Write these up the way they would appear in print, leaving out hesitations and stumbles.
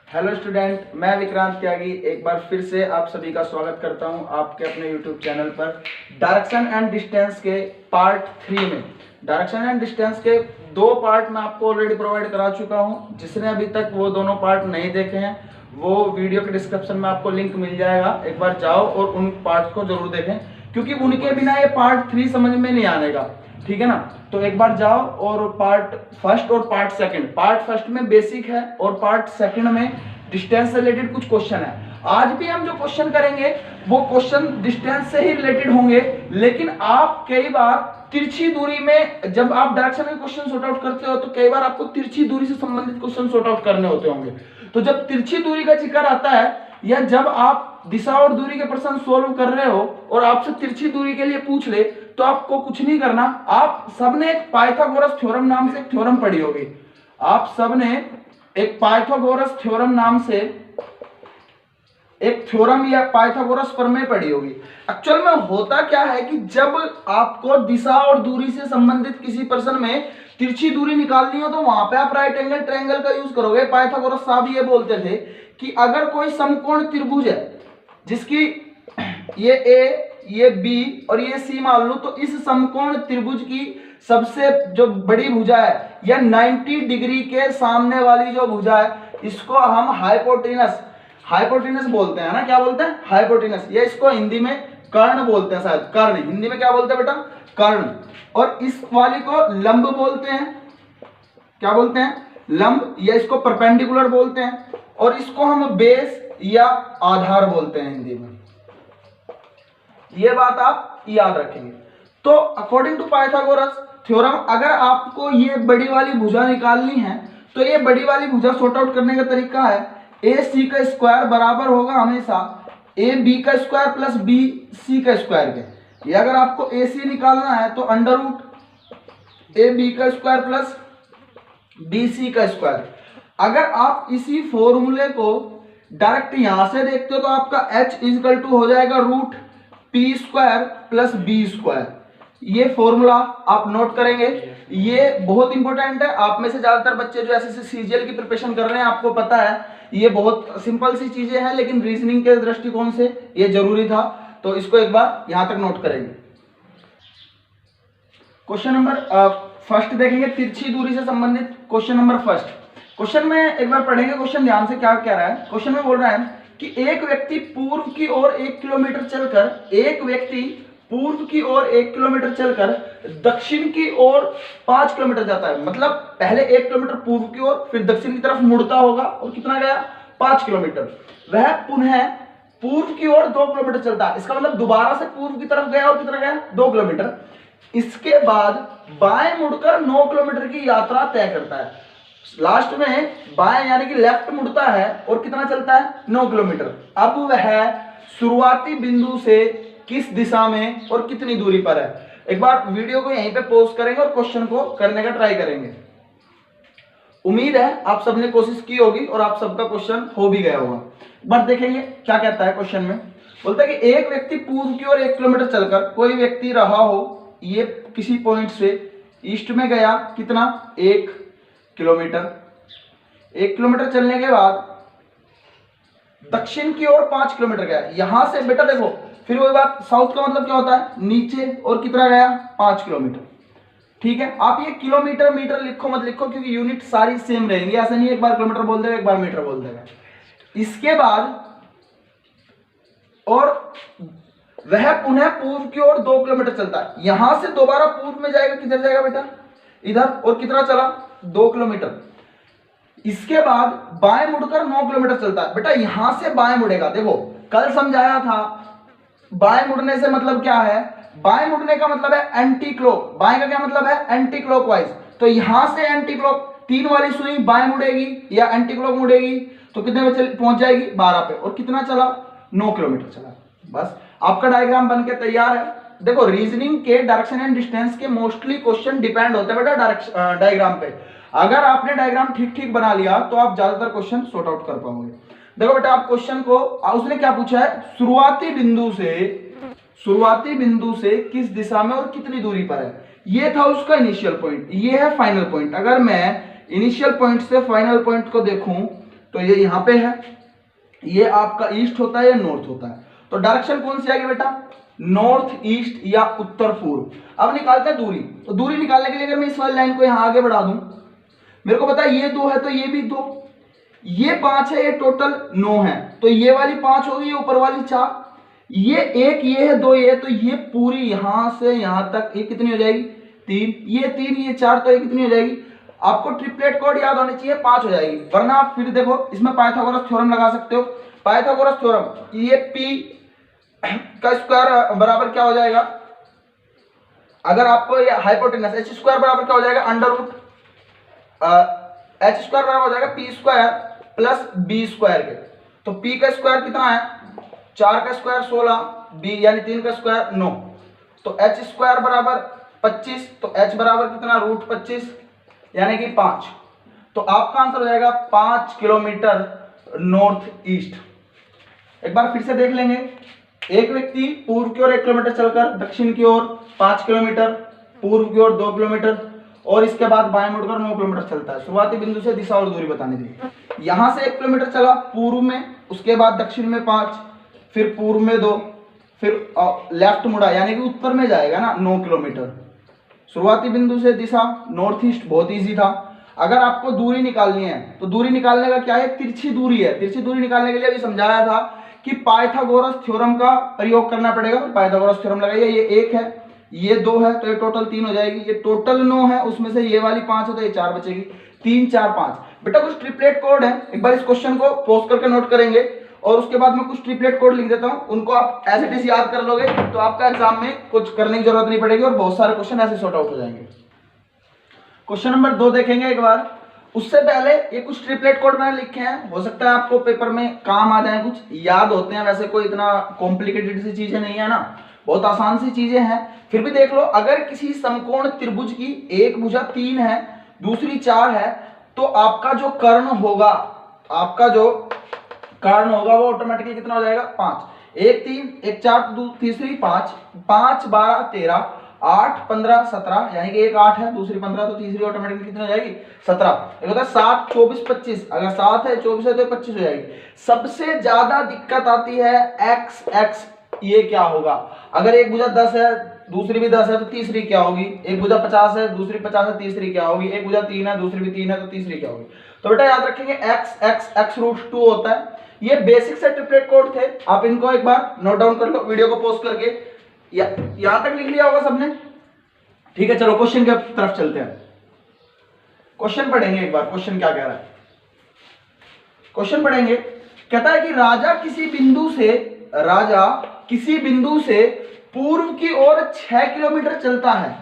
Hello student, मैं विक्रांत त्यागी एक बार फिर से आप सभी का स्वागत करता हूं आपके अपने यूट्यूब चैनल पर। डायरेक्शन एंड डिस्टेंस के पार्ट 3 में डायरेक्शन एंड डिस्टेंस के 2 पार्ट मैं आपको ऑलरेडी प्रोवाइड करा चुका हूं। जिसने अभी तक वो दोनों पार्ट नहीं देखे हैं वो वीडियो के डिस्क्रिप्शन में आपको लिंक मिल जाएगा, एक बार जाओ और उन पार्ट को जरूर देखें, क्योंकि उनके बिना ये पार्ट 3 समझ में नहीं आने का। ठीक है ना? तो एक बार जाओ और पार्ट फर्स्ट और पार्ट सेकंड, पार्ट फर्स्ट में बेसिक है और पार्ट सेकंड में डिस्टेंस से रिलेटेड कुछ क्वेश्चन है। आज भी हम जो क्वेश्चन करेंगे वो क्वेश्चन डिस्टेंस से ही रिलेटेड होंगे, लेकिन आप कई बार तिरछी दूरी में जब आप डायरेक्शन के क्वेश्चन सॉर्ट आउट करते हो तो कई बार आपको तिरछी दूरी से संबंधित क्वेश्चन सॉर्ट आउट करने होते होंगे। तो जब तिरछी दूरी का जिक्र आता है या जब आप दिशा और दूरी के प्रश्न सोल्व कर रहे हो और आपसे तिरछी दूरी के लिए पूछ ले तो आपको कुछ नहीं करना। आप सबने एक पाइथागोरस थ्योरम नाम से एक थ्योरम पढ़ी होगी। आप सबने एक पाइथागोरस थ्योरम नाम से एक थ्योरम या पाइथागोरस प्रमेय पढ़ी होगी। एक्चुअल में होता क्या है कि जब आपको दिशा और दूरी से संबंधित किसी प्रश्न में तिरछी दूरी निकालनी हो तो वहां पे आप राइट एंगल ट्रायंगल का यूज करोगे। पाइथागोरस साहब ये बोलते थे कि अगर कोई समकोण त्रिभुज है जिसकी ये ए, ये बी और ये सी मान लो, तो इस समकोण त्रिभुज की सबसे जो बड़ी भुजा है या 90 डिग्री के सामने वाली जो भुजा है इसको हम हाइपोटेनस बोलते हैं ना। क्या बोलते हैं? हाइपोटेनस। या इसको हिंदी में कर्ण बोलते हैं, शायद कर्ण। हिंदी में क्या बोलते हैं बेटा? कर्ण। और इस वाली को लंब बोलते हैं। क्या बोलते हैं? लंब। या इसको परपेंडिकुलर बोलते हैं और इसको हम बेस या आधार बोलते हैं हिंदी में। ये बात आप याद रखेंगे। तो अकॉर्डिंग टू पाइथागोरस थ्योरम अगर आपको ये बड़ी वाली भुजा निकालनी है तो ये बड़ी वाली भुजा सॉर्ट आउट करने का तरीका है ए सी का स्क्वायर बराबर होगा हमेशा ए बी का स्क्वायर प्लस बी सी का स्क्वायर के। ये अगर आपको ए सी निकालना है तो अंडर रूट ए बी का स्क्वायर प्लस बी सी का स्क्वायर। अगर आप इसी फॉर्मूले को डायरेक्ट यहां से देखते हो तो आपका h इजकल टू हो जाएगा root P square plus B square. ये फॉर्मूला आप नोट करेंगे, ये बहुत इंपॉर्टेंट है। आप में से ज्यादातर बच्चे जो ऐसे सीजीएल की प्रिपरेशन कर रहे हैं आपको पता है ये बहुत सिंपल सी चीजें हैं, लेकिन रीजनिंग के दृष्टिकोण से ये जरूरी था। तो इसको एक बार यहां तक नोट करेंगे। क्वेश्चन नंबर फर्स्ट देखेंगे, तिरछी दूरी से संबंधित क्वेश्चन नंबर फर्स्ट। क्वेश्चन में एक बार पढ़ेंगे, क्वेश्चन ध्यान से क्या कह रहा है। क्वेश्चन में बोल रहा है कि एक व्यक्ति पूर्व की ओर 1 किलोमीटर चलकर दक्षिण की ओर 5 किलोमीटर जाता है। मतलब पहले 1 किलोमीटर पूर्व की ओर फिर दक्षिण की तरफ मुड़ता होगा और कितना गया? 5 किलोमीटर। वह पुनः पूर्व की ओर 2 किलोमीटर चलता है। इसका मतलब दोबारा से पूर्व की तरफ गया और कितना गया? 2 किलोमीटर। इसके बाद बाएं मुड़कर 9 किलोमीटर की यात्रा तय करता है। लास्ट में बाएं यानी कि लेफ्ट मुड़ता है और कितना चलता है? 9 किलोमीटर। अब वह शुरुआती बिंदु से किस दिशा में और कितनी दूरी पर है? एक बार वीडियो को यहीं पे पॉज करेंगे और क्वेश्चन को करने का ट्राई करेंगे। उम्मीद है आप सबने कोशिश की होगी और आप सबका क्वेश्चन हो भी गया होगा। बट देखेंगे क्या कहता है क्वेश्चन में। बोलता है कि एक व्यक्ति पूर्व की ओर 1 किलोमीटर चलकर, कोई व्यक्ति रहा हो ये किसी पॉइंट से ईस्ट में गया, कितना? 1 किलोमीटर। 1 किलोमीटर चलने के बाद दक्षिण की ओर 5 किलोमीटर गया। यहां से बेटा देखो फिर वही बात, साउथ का मतलब क्या होता है? नीचे। और कितना गया? 5 किलोमीटर। ठीक है, आप ये किलोमीटर मीटर लिखो मत लिखो क्योंकि यूनिट सारी सेम रहेंगी। ऐसा नहीं एक बार किलोमीटर बोल देगा एक बार मीटर बोल देगा। इसके बाद और वह पुनः पूर्व की ओर 2 किलोमीटर चलता है। यहां से दोबारा पूर्व में जाएगा, किधर जाएगा बेटा? इधर। और कितना चला? 2 किलोमीटर। इसके बाद बाएं मुड़कर 9 किलोमीटर चलता है। बेटा यहां से बाएं मुड़ेगा, देखो कल समझाया था बाएं मुड़ने से मतलब क्या है? बाएं मुड़ने का मतलब है एंटी क्लॉक। बाएं का क्या मतलब है? Anti clockwise. तो यहां से एंटी क्लॉक 3 वाली सुई बाएं मुड़ेगी या एंटी क्लॉक मुड़ेगी तो कितने पे पहुंच जाएगी? 12 पे। और कितना चला? 9 किलोमीटर चला। बस आपका डायग्राम बनके तैयार है। देखो रीजनिंग के डायरेक्शन एंड डिस्टेंस के मोस्टली क्वेश्चन डिपेंड होते हैं बेटा डायग्राम पे। अगर आपने डायग्राम ठीक ठीक बना लिया तो आप ज्यादातर क्वेश्चन सॉर्ट आउट कर पाओगे। देखो बेटा आप क्वेश्चन को, उसने क्या पूछा है? शुरुआती बिंदु से किस दिशा में और कितनी दूरी पर है। ये था उसका इनिशियल पॉइंट, ये है फाइनल पॉइंट। अगर मैं इनिशियल पॉइंट से फाइनल पॉइंट को देखूं तो ये यहाँ पे है, ये आपका ईस्ट होता है, ये नॉर्थ होता है। तो डायरेक्शन कौन सी आएगी बेटा, नॉर्थ ईस्ट या उत्तर पूर्व। अब निकालते हैं दूरी। तो दूरी निकालने के लिए अगर मैं इस वाली लाइन को यहाँ आगे बढ़ा दूं, मेरे को पता है ये 2 है तो ये भी 2, ये 5 है, ये टोटल 9 है, तो ये वाली 5 होगी, ये ऊपर वाली 4, ये 1, ये है 2, ये है, तो ये पूरी यहां से यहां तक ये कितनी हो जाएगी 3, ये 3, ये 4, तो ये कितनी हो जाएगी, आपको ट्रिपलेट कोड याद होनी चाहिए, 5 हो जाएगी। वरना आप फिर देखो इसमें पाइथागोरस थ्योरम लगा सकते हो। पाइथागोरस थ्योरम, ये p का स्क्वायर बराबर क्या हो जाएगा, अगर आपको ये हाइपोटेनस h स्क्वायर बराबर क्या हो जाएगा, अंडर रूट h स्क्वायर बराबर हो जाएगा p square plus b square के। तो p का स्क्वायर कितना है, 4 का स्क्वायर 16, b यानी 3 का स्क्वायर 9, तो h स्क्वायर बराबर 25, तो h बराबर कितना रूट 25 यानी कि 5। तो आपका आंसर हो जाएगा 5 किलोमीटर नॉर्थ ईस्ट। एक बार फिर से देख लेंगे, एक व्यक्ति पूर्व की ओर 1 किलोमीटर चलकर दक्षिण की ओर 5 किलोमीटर, पूर्व की ओर 2 किलोमीटर और इसके बाद बाएं मुड़कर 9 किलोमीटर चलता है। शुरुआती बिंदु से दिशा और दूरी बताने दी। यहां से 1 किलोमीटर चला पूर्व में, उसके बाद दक्षिण में 5, फिर पूर्व में 2, फिर लेफ्ट मुड़ा यानी कि उत्तर में जाएगा ना 9 किलोमीटर। शुरुआती बिंदु से दिशा नॉर्थ ईस्ट, बहुत इजी था। अगर आपको दूरी निकालनी है तो दूरी निकालने का क्या है, तिरछी दूरी है। तिरछी दूरी निकालने के लिए अभी समझाया था कि पाइथागोरस थ्योरम का प्रयोग करना पड़ेगा। पाइथागोरस थ्योरम लगाइए, ये 1 है, ये 2 है, तो ये टोटल 3 हो जाएगी, ये टोटल 9 है, उसमें से ये वाली 5 है तो ये 4 बचेगी, 3 4 5। बेटा कुछ ट्रिपलेट कोड है, एक बार इस क्वेश्चन को पॉज करके नोट करेंगे और उसके बाद मैं कुछ ट्रिपलेट कोड लिख देता हूं, उनको आप एज इट इज याद कर लोगे तो आपका एग्जाम में कुछ करने की जरूरत नहीं पड़ेगी और बहुत सारे क्वेश्चन ऐसे सॉर्ट आउट हो जाएंगे। क्वेश्चन नंबर 2 देखेंगे एक बार। उससे पहले ये कुछ ट्रिपलेट कोड मैंने लिखे हैं, हो सकता है आपको पेपर में काम आ जाए, कुछ याद होते हैं, वैसे कोई इतना कॉम्प्लिकेटेड सी चीजें नहीं है ना, बहुत आसान सी चीजें हैं। फिर भी देख लो, अगर किसी समकोण त्रिभुज की एक भुजा 3 है, दूसरी 4 है, तो आपका जो कर्ण होगा, आपका जो कर्ण होगा वो ऑटोमेटिकली कितना हो जाएगा 5। 1 3 1 4 तीसरी 5, 5 12 13, 8 15 17 यानी कि एक 8 है, दूसरी 15, तो तीसरी ऑटोमेटिकली कितनी हो जाएगी 17। एक होता है 7 24 25, अगर 7 है 24 है तो 25 हो जाएगी। सबसे ज्यादा दिक्कत आती है x x, ये क्या होगा, अगर एक भुजा 10 है दूसरी भी 10 है तो तीसरी क्या होगी, एक भुजा 50 है दूसरी 50 है तीसरी क्या होगी, एक भुजा 3 है दूसरी भी 3 है तो तीसरी क्या होगी। तो बेटा याद रखेंगे x x x रूट 2 होता है। ये बेसिक से ट्रिपलेट कोड थे, आप इनको एक बार नोट डाउन कर लो, वीडियो को पॉज करके। यहां तक लिख लिया होगा सबने, ठीक है। चलो क्वेश्चन की तरफ चलते हैं, क्वेश्चन पढ़ेंगे एक बार। क्वेश्चन क्या कह रहा है, क्वेश्चन पढ़ेंगे, कहता है कि राजा किसी बिंदु से पूर्व की ओर 6 किलोमीटर चलता है।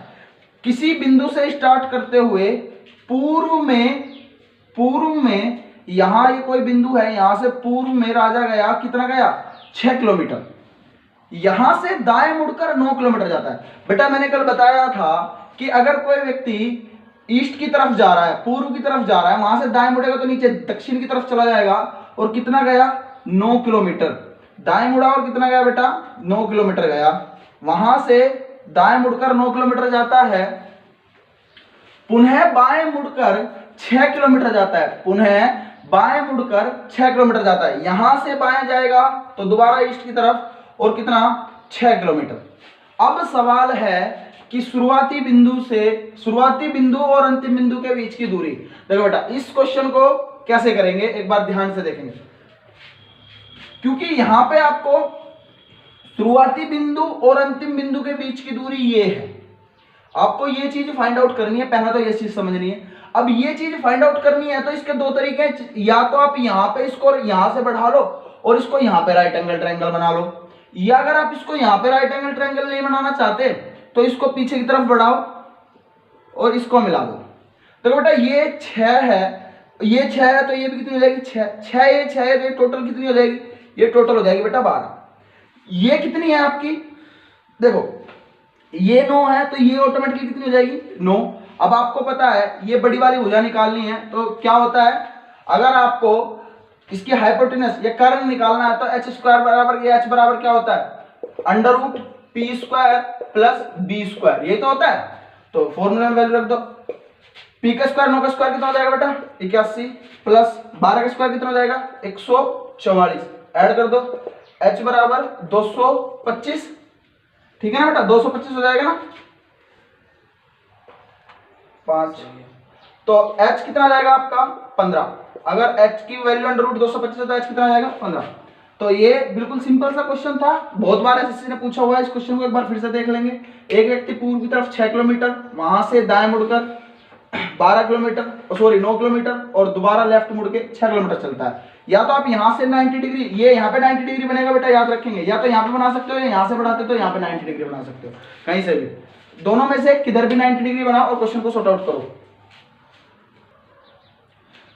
किसी बिंदु से स्टार्ट करते हुए पूर्व में यहां ये कोई बिंदु है, यहां से पूर्व में राजा गया, कितना गया 6 किलोमीटर। यहां से दाएं मुड़कर 9 किलोमीटर जाता है। बेटा मैंने कल बताया था कि अगर कोई व्यक्ति ईस्ट की तरफ जा रहा है, पूर्व की तरफ जा रहा है, वहां से दाएं मुड़ेगा तो नीचे दक्षिण की तरफ चला जाएगा और कितना गया 9 किलोमीटर। दाएं मुड़ा और कितना गया बेटा 9 किलोमीटर गया। वहां से दाएं मुड़कर 9 किलोमीटर जाता है, पुनः बाएं मुड़कर 6 किलोमीटर जाता है, पुनः बाएं मुड़कर 6 किलोमीटर जाता है। यहां से बाएं जाएगा तो दोबारा ईस्ट की तरफ और कितना 6 किलोमीटर। अब सवाल है कि शुरुआती बिंदु और अंतिम बिंदु के बीच की दूरी। देखो बेटा इस क्वेश्चन को कैसे करेंगे एक बार ध्यान से देखेंगे, क्योंकि यहां पे आपको शुरुआती बिंदु और अंतिम बिंदु के बीच की दूरी ये है, आपको ये चीज फाइंड आउट करनी है। पहला तो ये चीज समझनी है। अब ये चीज फाइंड आउट करनी है तो इसके दो तरीके हैं, या तो आप यहां पे इसको यहां से बढ़ा लो और इसको यहां पे राइट एंगल ट्रायंगल बना लो, या अगर आप इसको यहां पे राइट एंगल ट्रायंगल नहीं बनाना चाहते तो इसको पीछे की तरफ बढ़ाओ और इसको मिला दो। तो बेटा ये 6 है, ये 6 है तो ये भी कितनी हो जाएगी 6 ये 6 है तो ये टोटल कितनी हो जाएगी, ये टोटल हो जाएगी बेटा 12। ये कितनी है आपकी, देखो ये 9 है तो ये ऑटोमेटिकली कितनी हो जाएगी 9। अब आपको पता है ये बड़ी वाली भुजा निकालनी है, तो क्या होता है अगर आपको इसकी हाइपोटेनस या कर्ण निकालना है तो h स्क्वायर बराबर ये h बराबर क्या होता है under root p square plus b square, ये तो होता है। तो फॉर्मूला में वैल्यू रख दो, पी का स्क्वायर 9 का स्क्वायर कितना हो जाएगा बेटा 81 प्लस 12 का स्क्वायर कितना हो जाएगा 144, ऐड कर दो, h बराबर 225, ठीक है ना बेटा 225 हो जाएगा ना 5, तो h कितना आ जाएगा आपका 15। अगर h की वैल्यू अंडर रूट 225 है तो h कितना आ जाएगा 15। तो ये बिल्कुल सिंपल सा क्वेश्चन था, बहुत बार एसएससी ने पूछा हुआ है। इस क्वेश्चन को एक बार फिर से देख लेंगे। एक व्यक्ति पूर्व की तरफ 6 किलोमीटर, वहां से दाएं मुड़कर 12 किलोमीटर सॉरी 9 किलोमीटर और दोबारा लेफ्ट मुड़ के 6 किलोमीटर चलता है। या तो आप यहां से 90 डिग्री, ये यहाँ पे 90 डिग्री बनेगा बेटा, याद रखेंगे, या तो यहाँ पे बना सकते हो या यहाँ से बढ़ाते तो यहाँ पे 90 डिग्री बना सकते हो, कहीं से भी, दोनों में से किधर भी 90 डिग्री बनाओ और क्वेश्चन को सॉर्ट आउट करो।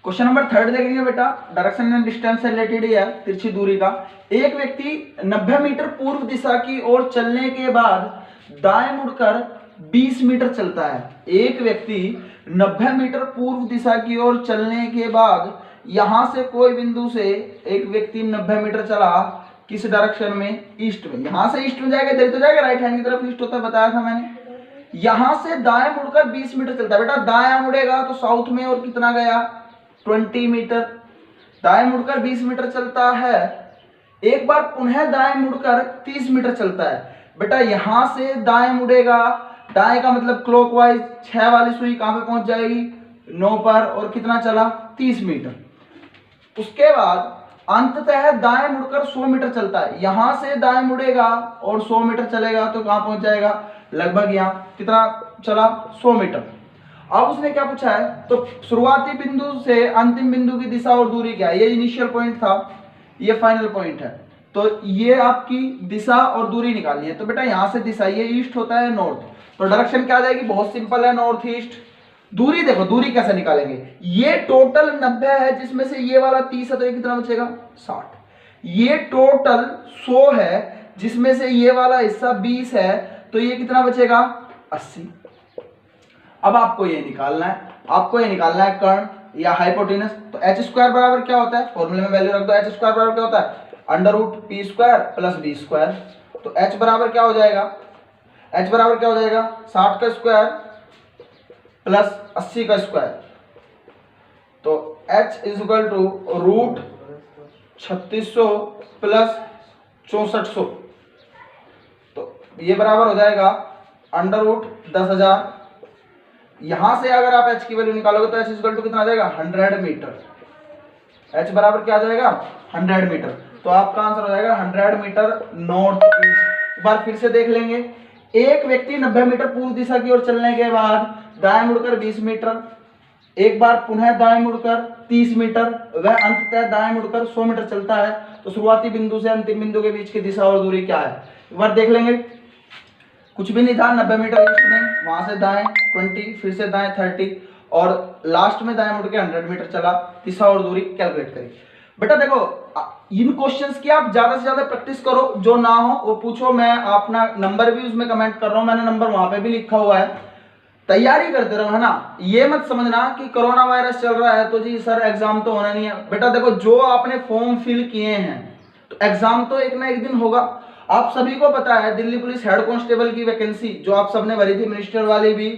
क्वेश्चन नंबर 3 देखेंगे बेटा, डायरेक्शन एंड डिस्टेंस से रिलेटेड ही है, तिरछी दूरी का। एक व्यक्ति 90 मीटर पूर्व दिशा की ओर चलने के बाद दाएं मुड़कर 20 मीटर चलता है। एक व्यक्ति 90 मीटर पूर्व दिशा की ओर चलने के बाद यहां से कोई बिंदु से एक व्यक्ति 90 मीटर चला, किस डायरेक्शन में, ईस्ट में। यहां से ईस्ट में जाएगा, इधर तो जाएगा, राइट हैंड की तरफ ईस्ट होता है, बताया था मैंने। यहां से दाएं मुड़कर 20 मीटर चलता है बेटा, दाएं मुड़ेगा तो साउथ में और कितना गया 20 मीटर, दाएं मुड़कर 20 मीटर चलता है। एक बार पुनः दाएं मुड़कर 30 मीटर चलता है बेटा, यहां से दाएं मुड़ेगा, दाएं का मतलब क्लॉकवाइज, 6 वाली सुई कहां पे पहुंच जाएगी 9 पर, और कितना चला 30 मीटर। उसके बाद अंततः दाएं मुड़कर 100 मीटर चलता है, यहां से दाएं मुड़ेगा और 100 मीटर चलेगा तो कहां पहुंच जाएगा, लगभग यहां कितना चला 100 मीटर। अब उसने क्या पूछा है, तो शुरुआती बिंदु से अंतिम बिंदु की दिशा और दूरी क्या है, ये इनिशियल पॉइंट था, ये फाइनल पॉइंट है, तो ये आपकी दिशा और दूरी निकालनी है। तो बेटा यहां से दिशा, ये ईस्ट होता है नॉर्थ, तो डायरेक्शन क्या आ जाएगी, बहुत सिंपल है, नॉर्थ ईस्ट। दूरी देखो, दूरी कैसे निकालेंगे, ये टोटल 90 है जिसमें से ये वाला 30 है, तो ये कितना बचेगा 60। ये टोटल 100 है जिसमें से ये वाला हिस्सा 20 है, तो ये कितना बचेगा 80। अब आपको ये निकालना है, कर्ण या हाइपोटेनस। तो एच स्क्वायर बराबर क्या होता है, फॉर्मूले में वैल्यू रख दो, एच स्क्वायर बराबर क्या होता है under root P square plus B square. तो एच बराबर क्या हो जाएगा, 60 का स्क्वायर प्लस 80 का स्क्वायर, तो h is equal to root 3600 plus 6400, तो ये बराबर हो जाएगा अंडर रूट 10,000। यहां से अगर आप h की वैल्यू निकालोगे तो h इक्वल टू कितना आ जाएगा 100 मीटर, h बराबर क्या आ जाएगा 100 मीटर, तो आपका आंसर हो जाएगा 100 मीटर नॉर्थ ईस्ट। एक बार फिर से देख लेंगे, एक व्यक्ति 90 मीटर पूर्व दिशा की ओर चलने के बाद दाएं मुड़कर 20 मीटर, एक बार पुनः दाएं मुड़कर 30 मीटर, वह अंततः दाएं मुड़कर 100 मीटर चलता है। तो शुरुआती बिंदु से अंतिम बिंदु के बीच की दिशा और दूरी क्या है, एक बार देख लेंगे। कुछ भी नहीं था, 90 मीटर ईस्ट में, वहां से दाएं 20, फिर से दाएं 30 और लास्ट में दाएं मुड़ के 100 मीटर चला, दिशा और दूरी कैलकुलेट करी। बेटा देखो, इन क्वेश्चंस की आप ज्यादा से ज्यादा प्रैक्टिस करो, जो ना हो वो पूछो, मैं अपना नंबर भी उसमें कमेंट कर रहा हूं, मैंने नंबर वहां पे भी लिखा हुआ है, तैयारी करते रहो, है ना। ये मत समझना कि कोरोना वायरस चल रहा है तो जी सर एग्जाम तो होना नहीं है। बेटा देखो, जो आपने फॉर्म फिल किए हैं तो एग्जाम तो एक ना एक दिन होगा। आप सभी को पता है दिल्ली पुलिस हेड कांस्टेबल की वैकेंसी जो आप सबने भरी थी, मिनिस्टर वाली भी,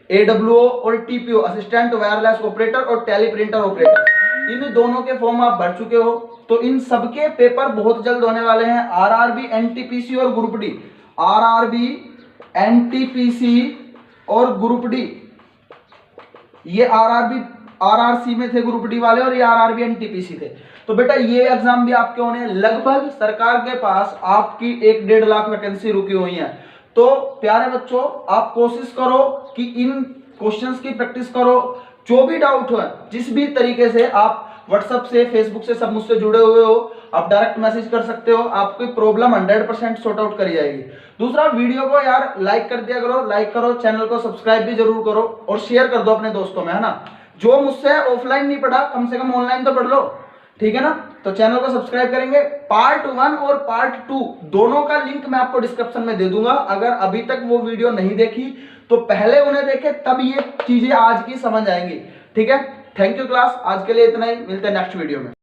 AWO और TPO असिस्टेंट वायरलेस ऑपरेटर और टेली प्रिंटर ऑपरेटर, इन दोनों के फॉर्म आप भर चुके हो, तो इन सबके पेपर बहुत जल्द होने वाले हैं। RRB NTPC और ग्रुप डी, RRB NTPC और ग्रुप डी, ये RRC में थे ग्रुप डी वाले और ये RRB NTPC थे। तो बेटा ये एग्जाम भी आपके होने, लगभग सरकार के पास आपकी 1-1.5 लाख वैकेंसी रुकी हुई है। तो प्यारे बच्चों, आप कोशिश करो कि इन क्वेश्चंस की प्रैक्टिस करो, जो भी डाउट हो, जिस भी तरीके से आप व्हाट्सएप से, फेसबुक से सब मुझसे जुड़े हुए हो, आप डायरेक्ट मैसेज कर सकते हो, आपकी प्रॉब्लम 100% सॉर्ट आउट करी जाएगी। दूसरा, वीडियो को यार लाइक कर दिया करो, लाइक करो, चैनल को सब्सक्राइब भी जरूर करो और शेयर कर दो अपने दोस्तों में, है ना। जो मुझसे ऑफलाइन नहीं पढ़ा, कम से कम ऑनलाइन तो पढ़ लो, ठीक है ना। तो चैनल को सब्सक्राइब करेंगे। पार्ट 1 और पार्ट 2 दोनों का लिंक मैं आपको डिस्क्रिप्शन में दे दूंगा। अगर अभी तक वो वीडियो नहीं देखी तो पहले उन्हें देखे, तब ये चीजें आज की समझ आएंगी, ठीक है। थैंक यू क्लास, आज के लिए इतना ही, मिलते हैं नेक्स्ट वीडियो में।